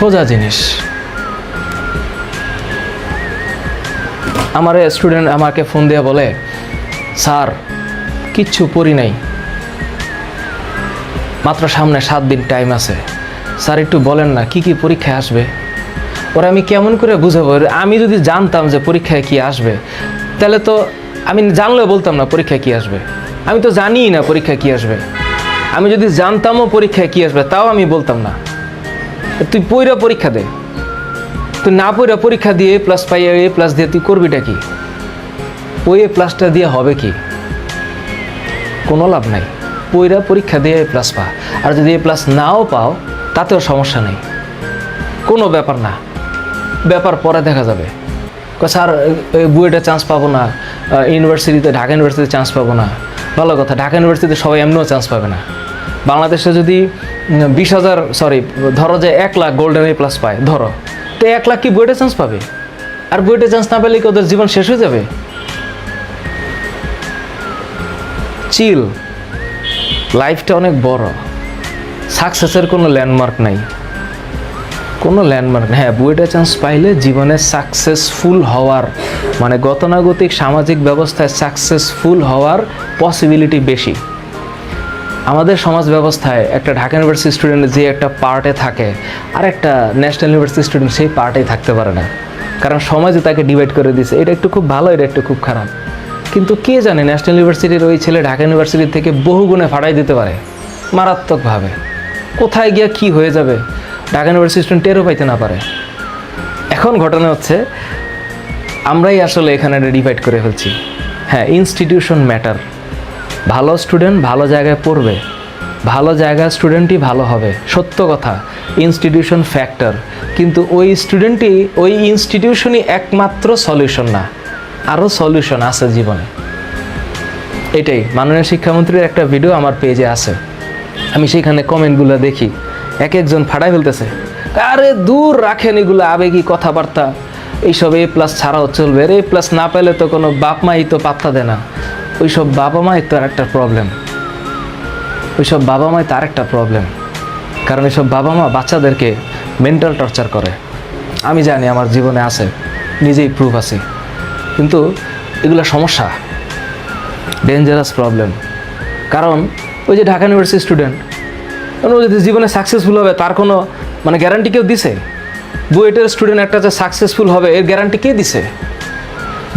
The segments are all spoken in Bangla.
সোজা জিনিস। আমার স্টুডেন্ট আমাকে ফোন দিয়ে বলে, স্যার কিচ্ছু পড়ি নাই, মাত্র সামনে 7 দিন টাইম আছে, স্যার একটু বলেন না কি কি পরীক্ষায় আসবে। ওরা আমি কেমন করে বুঝাবো? আমি যদি জানতাম যে পরীক্ষায় কি আসবে, তাহলে তো আমি জানলেও বলতাম না পরীক্ষায় কি আসবে। আমি তো জানিই না পরীক্ষায় কি আসবে। আমি যদি জানতামও পরীক্ষায় কি আসবে, তাও আমি বলতাম না। তুই পইরা পরীক্ষা দে, তুই না পইরা পরীক্ষা দিয়ে প্লাস পাই এ প্লাস দিয়ে তুই করবিটা কি? ওই এ প্লাসটা দিয়ে হবে কি? কোনো লাভ নাই। পইরা পরীক্ষা দিয়ে এ প্লাস পা, আর যদি এ প্লাস নাও পাও তাতেও সমস্যা নেই, কোনো ব্যাপার না, ব্যাপার পরে দেখা যাবে। স্যার বুয়েটে চান্স পাবো না, ইউনিভার্সিটিতে ঢাকা ইউনিভার্সিটিতে চান্স পাবো না। ভালো কথা, ঢাকা ইউনিভার্সিটিতে সবাই এমনিও চান্স পাবে না। বাংলাদেশে যদি 20,000 ধরো যে 1 লাখ গোল্ডেন এ প্লাস পায়, ধরো তো 1 লাখ কি বুয়েটে চান্স পাবে? আর বুয়েটে চান্স না পেলে কি ওদের জীবন শেষ হয়ে যাবে? চিল, লাইফটা অনেক বড়, সাকসেসের কোনো ল্যান্ডমার্ক নাই, কোনো ল্যান্ডমার্ক নেই। হ্যাঁ, বুয়েটে চান্স পাইলে জীবনে সাকসেসফুল হওয়ার মানে গতানুগতিক সামাজিক ব্যবস্থায় সাকসেসফুল হওয়ার পসিবিলিটি বেশি। আমাদের সমাজ ব্যবস্থায় একটা ঢাকা ইউনিভার্সিটি স্টুডেন্ট যে একটা পার্টে থাকে, আর একটা ন্যাশনাল ইউনিভার্সিটি স্টুডেন্ট সেই পার্টেই থাকতে পারে না, কারণ সমাজে তাকে ডিভাইড করে দিয়েছে। এটা একটু খুব ভালো, এটা একটু খুব খারাপ। কিন্তু কে জানে ন্যাশনাল ইউনিভার্সিটির ওই ছেলে ঢাকা ইউনিভার্সিটি থেকে বহু গুণে ফাটাই দিতে পারে মারাত্মকভাবে। কোথায় গিয়া কি হয়ে যাবে ঢাকা ইউনিভার্সিটি স্টুডেন্ট টেরও পাইতে না পারে। এখন ঘটনা হচ্ছে আমরাই আসলে এখানে ডিভাইড করে ফেলছি। হ্যাঁ, ইনস্টিটিউশন ম্যাটার। ভালো স্টুডেন্ট ভালো জায়গায় পড়বে, ভালো জায়গায় স্টুডেন্টই ভালো হবে, সত্য কথা। ইনস্টিটিউশন ফ্যাক্টর, কিন্তু ওই স্টুডেন্টই ওই ইনস্টিটিউশনই একমাত্র সলিউশন না, আরও সলিউশন আছে জীবনে। এটাই মাননীয় শিক্ষামন্ত্রীর একটা ভিডিও আমার পেজে আছে, আমি সেইখানে কমেন্টগুলো দেখি, এক একজন ফাটাই ফেলতেছে, আরে দূর রাখেন এগুলো আবেগী কথাবার্তা, এইসব এ প্লাস ছাড়াও চলবে, এ প্লাস না পেলে তো কোনো বাপ মাই তো পাত্তা দেয় না। ওইসব বাবা মাই তো আর একটা প্রবলেম, ওইসব বাবা মাই তার একটা প্রবলেম, কারণ এইসব বাবা মা বাচ্চাদেরকে মেন্টাল টর্চার করে। আমি জানি, আমার জীবনে আছে, নিজেই প্রুফ আছে। কিন্তু এগুলো সমস্যা, ডেঞ্জারাস প্রবলেম। কারণ ওই যে ঢাকা ইউনিভার্সিটি স্টুডেন্ট, ও যদি জীবনে সাকসেসফুল হবে তার কোনো মানে গ্যারান্টি কেউ দিছে? বুয়েটের স্টুডেন্ট একটা যে সাকসেসফুল হবে এর গ্যারান্টি কে দিছে?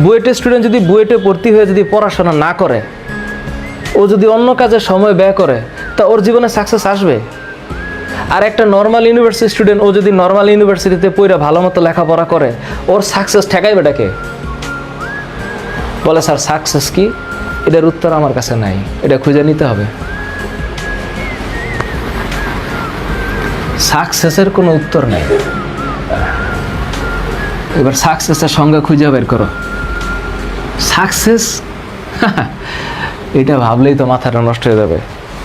বুয়েটের স্টুডেন্ট যদি বুয়েটে ভর্তি হয়ে যদি পড়াশোনা না করে, ও যদি অন্য কাজে সময় ব্যয় করে, তা ওর জীবনে সাকসেস আসবে? আর একটা নর্মাল ইউনিভার্সিটি স্টুডেন্ট, ও যদি নর্মাল ইউনিভার্সিটিতে পড়ে ভালো মতো লেখাপড়া করে, ওর সাকসেস ঠেকাইবে এটাকে? বলে স্যার সাকসেস কি? এটার উত্তর আমার কাছে নাই, এটা খুঁজে নিতে হবে। সাকসেসের কোনো উত্তর নেই। এবার সাকসেসের সংজ্ঞা খুঁজে বের করো। সাকসেস এটা ভাবলেই তো মাথাটা নষ্ট হয়ে যাবে।